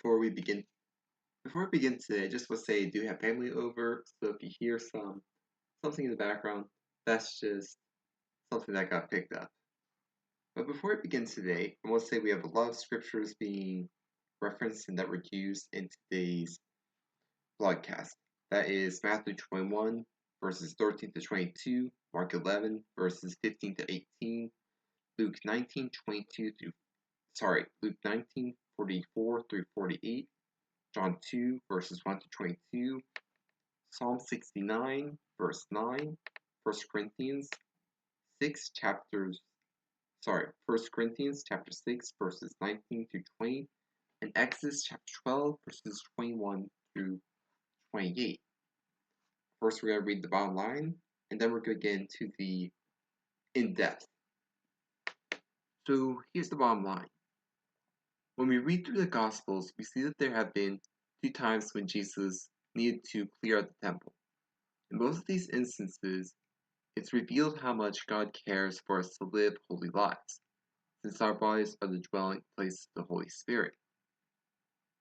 before we begin today, I just want to say I do have family over, so if you hear something in the background, that's just something that got picked up. But before we begin today, I want to say we have a lot of scriptures being referenced and that were used in today's broadcast. That is Matthew 21, verses 13 to 22, Mark 11, verses 15 to 18, Luke 19, 44 through 48, John 2, verses 1 to 22, Psalm 69, verse 9, 1 Corinthians 6, 1 Corinthians chapter 6, verses 19 to 20, and Exodus chapter 12, verses 21 through 28. First, we're going to read the bottom line, and then we're going to get into the in-depth. So, here's the bottom line. When we read through the Gospels, we see that there have been 2 times when Jesus needed to clear out the temple. In both of these instances, it's revealed how much God cares for us to live holy lives, since our bodies are the dwelling place of the Holy Spirit.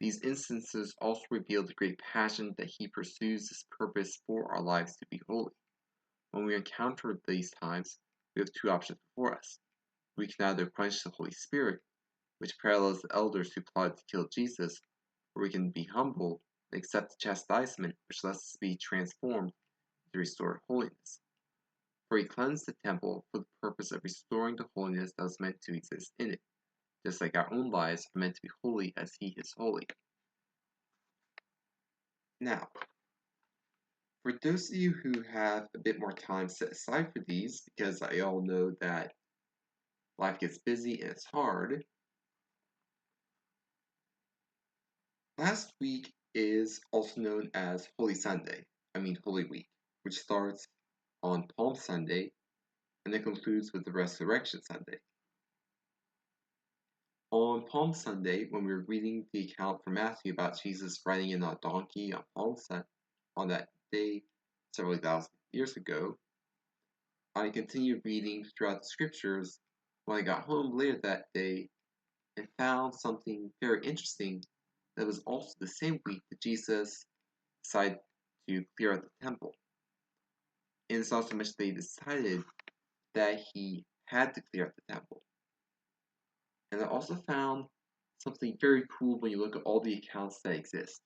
These instances also reveal the great passion that He pursues this purpose for our lives to be holy. When we encounter these times, we have 2 options before us. We can either quench the Holy Spirit, which parallels the elders who plotted to kill Jesus, or we can be humble and accept the chastisement, which lets us be transformed to restored holiness. For He cleansed the temple for the purpose of restoring the holiness that was meant to exist in it, just like our own lives are meant to be holy as He is holy. Now, for those of you who have a bit more time set aside for these, because I all know that life gets busy and it's hard, last week is also known as Holy Week, which starts on Palm Sunday and then concludes with the Resurrection Sunday. On Palm Sunday, when we were reading the account from Matthew about Jesus riding in a donkey on that day several thousand years ago, I continued reading throughout the scriptures when I got home later that day and found something very interesting that was also the same week that Jesus decided to clear out the temple. And it's not so much they decided that He had to clear out the temple. And I also found something very cool when you look at all the accounts that exist.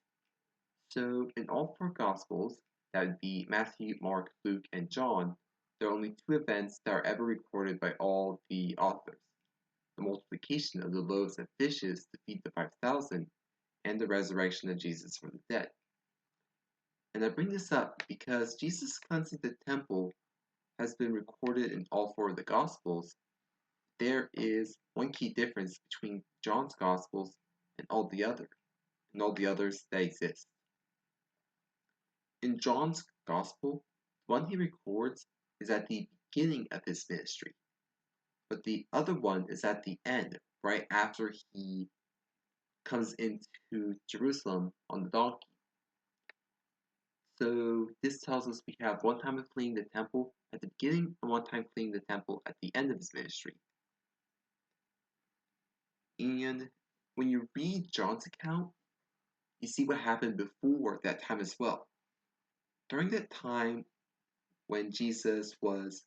So in all 4 Gospels, that would be Matthew, Mark, Luke, and John, there are only 2 events that are ever recorded by all the authors. The multiplication of the loaves and fishes to feed the 5,000, and the resurrection of Jesus from the dead. And I bring this up because Jesus cleansing the temple has been recorded in all 4 of the Gospels. There is one key difference between John's Gospels and all the others that exist. In John's Gospel, the one he records is at the beginning of his ministry, but the other one is at the end, right after he comes into Jerusalem on the donkey. So this tells us we have one time of cleaning the temple at the beginning and one time cleaning the temple at the end of his ministry. And when you read John's account, you see what happened before that time as well. During that time when Jesus was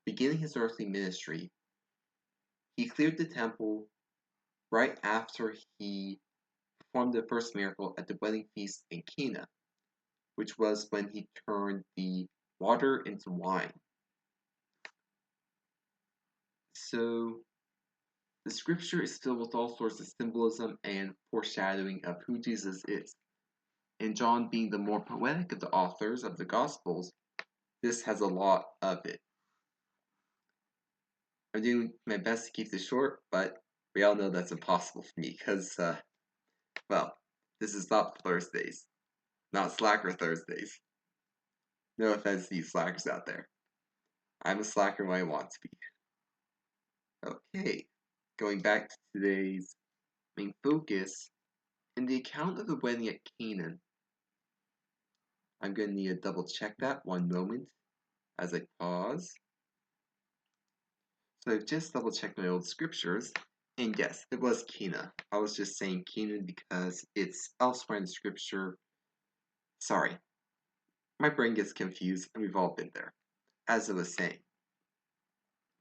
beginning his earthly ministry, he cleared the temple right after he performed the first miracle at the wedding feast in Cana, which was when he turned the water into wine. So the scripture is filled with all sorts of symbolism and foreshadowing of who Jesus is. And John, being the more poetic of the authors of the Gospels, this has a lot of it. I'm doing my best to keep this short, but we all know that's impossible for me because, this is not Thursdays, not Slacker Thursdays. No offense to you slackers out there. I'm a slacker when I want to be. Okay, going back to today's main focus, in the account of the wedding at Canaan, I'm going to need to double check that one moment as I pause. So I've just double checked my old scriptures, And yes, it was Cana. I was just saying Canaan because it's elsewhere in the scripture. Sorry, my brain gets confused, and we've all been there. As I was saying,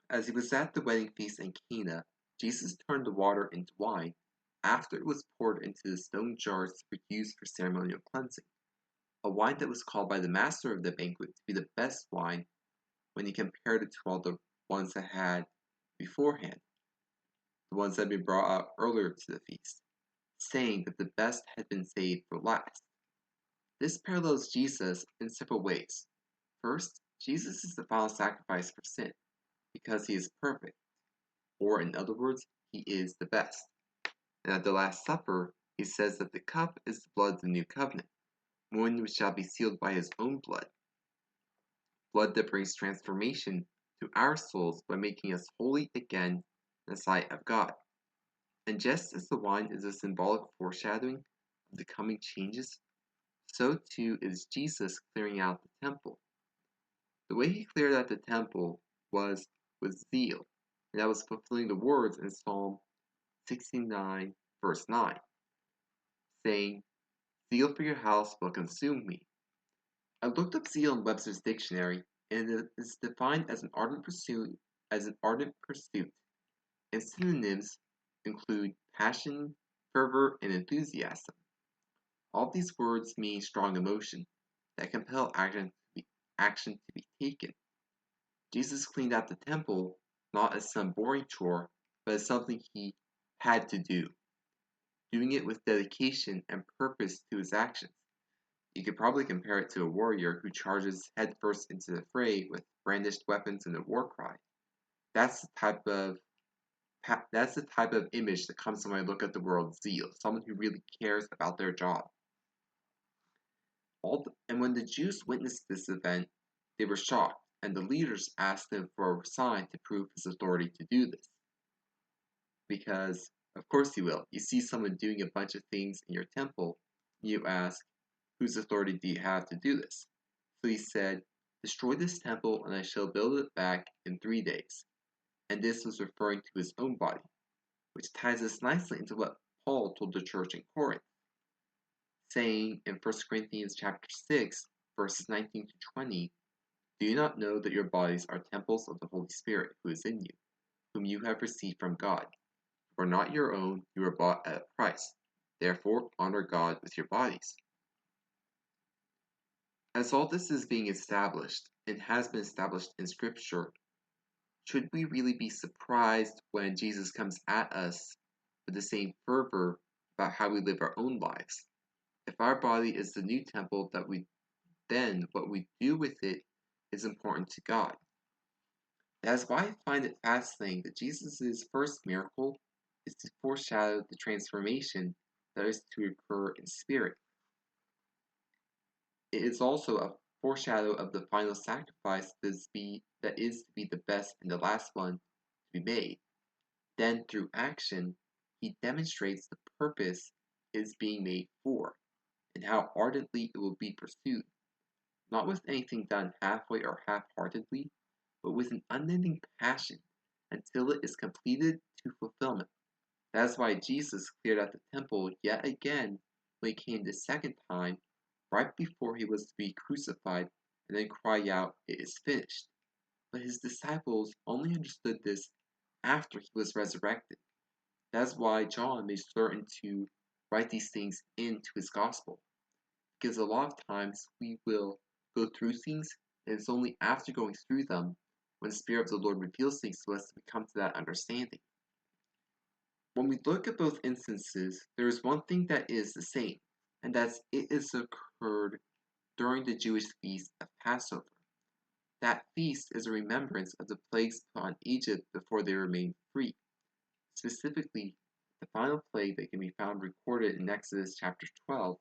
as he was at the wedding feast in Cana, Jesus turned the water into wine after it was poured into the stone jars that were used for ceremonial cleansing, a wine that was called by the master of the banquet to be the best wine when he compared it to all the ones that had beforehand, the ones that had been brought out earlier to the feast, saying that the best had been saved for last. This parallels Jesus in several ways. First, Jesus is the final sacrifice for sin because he is perfect, or in other words, he is the best. And at the Last Supper, he says that the cup is the blood of the new covenant, one which shall be sealed by his own blood, blood that brings transformation to our souls by making us holy again in the sight of God. And just as the wine is a symbolic foreshadowing of the coming changes, so too is Jesus clearing out the temple. The way he cleared out the temple was with zeal, and that was fulfilling the words in Psalm 69, verse 9, saying, "Zeal for your house will consume me." I looked up zeal in Webster's dictionary, and it is defined as an ardent pursuit, and synonyms include passion, fervor, and enthusiasm. All these words mean strong emotion that compel action to be taken. Jesus cleaned out the temple not as some boring chore, but as something he had to do, doing it with dedication and purpose to his actions. You could probably compare it to a warrior who charges headfirst into the fray with brandished weapons and a war cry. That's the type of image that comes when I look at the word zeal, someone who really cares about their job. And when the Jews witnessed this event, they were shocked, and the leaders asked him for a sign to prove his authority to do this. Because, of course you will. You see someone doing a bunch of things in your temple, you ask, whose authority do you have to do this? So he said, "Destroy this temple, and I shall build it back in 3 days." And this was referring to his own body, which ties us nicely into what Paul told the church in Corinth, saying in 1 Corinthians chapter 6, verses 19 to 20, "Do you not know that your bodies are temples of the Holy Spirit who is in you, whom you have received from God? You are not your own, you were bought at a price. Therefore, honor God with your bodies." As all this is being established, and has been established in Scripture, should we really be surprised when Jesus comes at us with the same fervor about how we live our own lives? If our body is the new temple then what we do with it is important to God. That is why I find it fascinating that Jesus' first miracle is to foreshadow the transformation that is to occur in spirit. It is also a foreshadow of the final sacrifice that is to be the best and the last one to be made. Then, through action, he demonstrates the purpose it is being made for, and how ardently it will be pursued, not with anything done halfway or half-heartedly, but with an unending passion until it is completed to fulfillment. That is why Jesus cleared out the temple yet again when he came the second time, right before he was to be crucified, and then cry out, "It is finished." But his disciples only understood this after he was resurrected. That's why John made certain to write these things into his gospel. Because a lot of times we will go through things, and it's only after going through them when the Spirit of the Lord reveals things to us that we come to that understanding. When we look at both instances, there is one thing that is the same, and that's it is occurred during the Jewish feast of Passover. That feast is a remembrance of the plagues put on Egypt before they remained free. Specifically, the final plague that can be found recorded in Exodus chapter 12,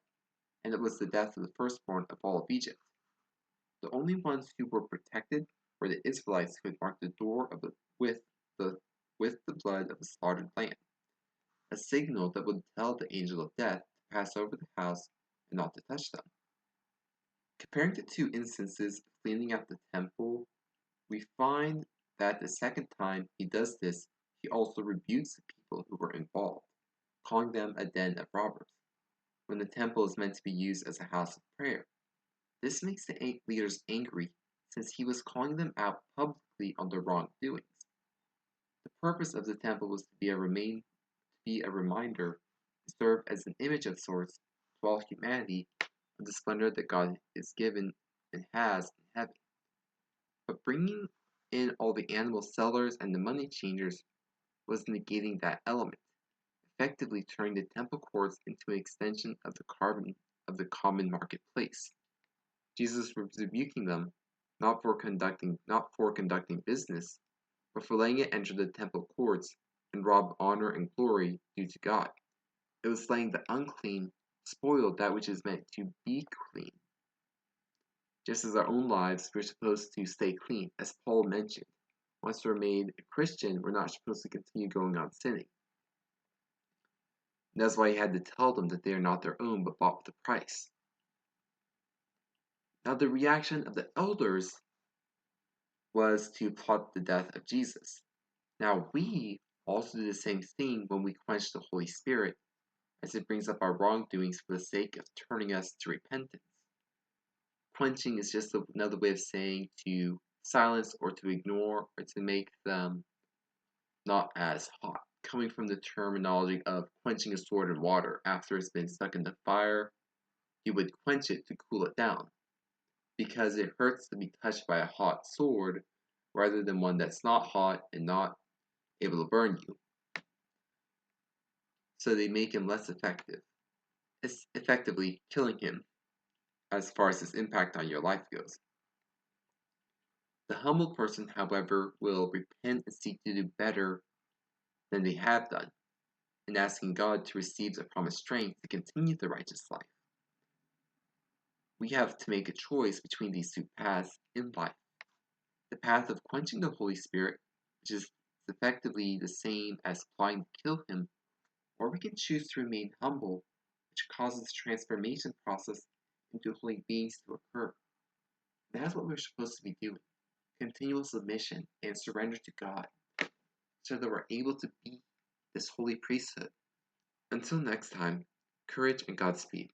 and it was the death of the firstborn of all of Egypt. The only ones who were protected were the Israelites who had marked the door with the blood of the slaughtered lamb, a signal that would tell the angel of death to pass over the house and not to touch them. Comparing the two instances of cleaning out the temple, we find that the second time he does this, he also rebukes the people people who were involved, calling them a den of robbers, when the temple is meant to be used as a house of prayer. This makes the leaders angry, since he was calling them out publicly on their wrongdoings. The purpose of the temple was to be a reminder, to serve as an image of sorts to all humanity of the splendor that God is given and has in heaven. But bringing in all the animal sellers and the money changers was negating that element, effectively turning the temple courts into an extension of the common marketplace. Jesus was rebuking them not for conducting business, but for letting it enter the temple courts and rob honor and glory due to God. It was letting the unclean spoil that which is meant to be clean. Just as our own lives, we're supposed to stay clean, as Paul mentioned. Once we're made a Christian, we're not supposed to continue going on sinning. And that's why he had to tell them that they are not their own, but bought with a price. Now, the reaction of the elders was to plot the death of Jesus. Now, we also do the same thing when we quench the Holy Spirit, as it brings up our wrongdoings for the sake of turning us to repentance. Quenching is just another way of saying to silence or to ignore or to make them not as hot, coming from the terminology of quenching a sword in water. After it's been stuck in the fire, you would quench it to cool it down, because it hurts to be touched by a hot sword rather than one that's not hot and not able to burn you. So they make him less effective, effectively killing him as far as his impact on your life goes. The humble person, however, will repent and seek to do better than they have done, and asking God to receive the promised strength to continue the righteous life. We have to make a choice between these two paths in life. The path of quenching the Holy Spirit, which is effectively the same as plotting to kill him, or we can choose to remain humble, which causes the transformation process into holy beings to occur. That's what we're supposed to be doing. Continual submission and surrender to God, so that we're able to be this holy priesthood. Until next time, courage and Godspeed.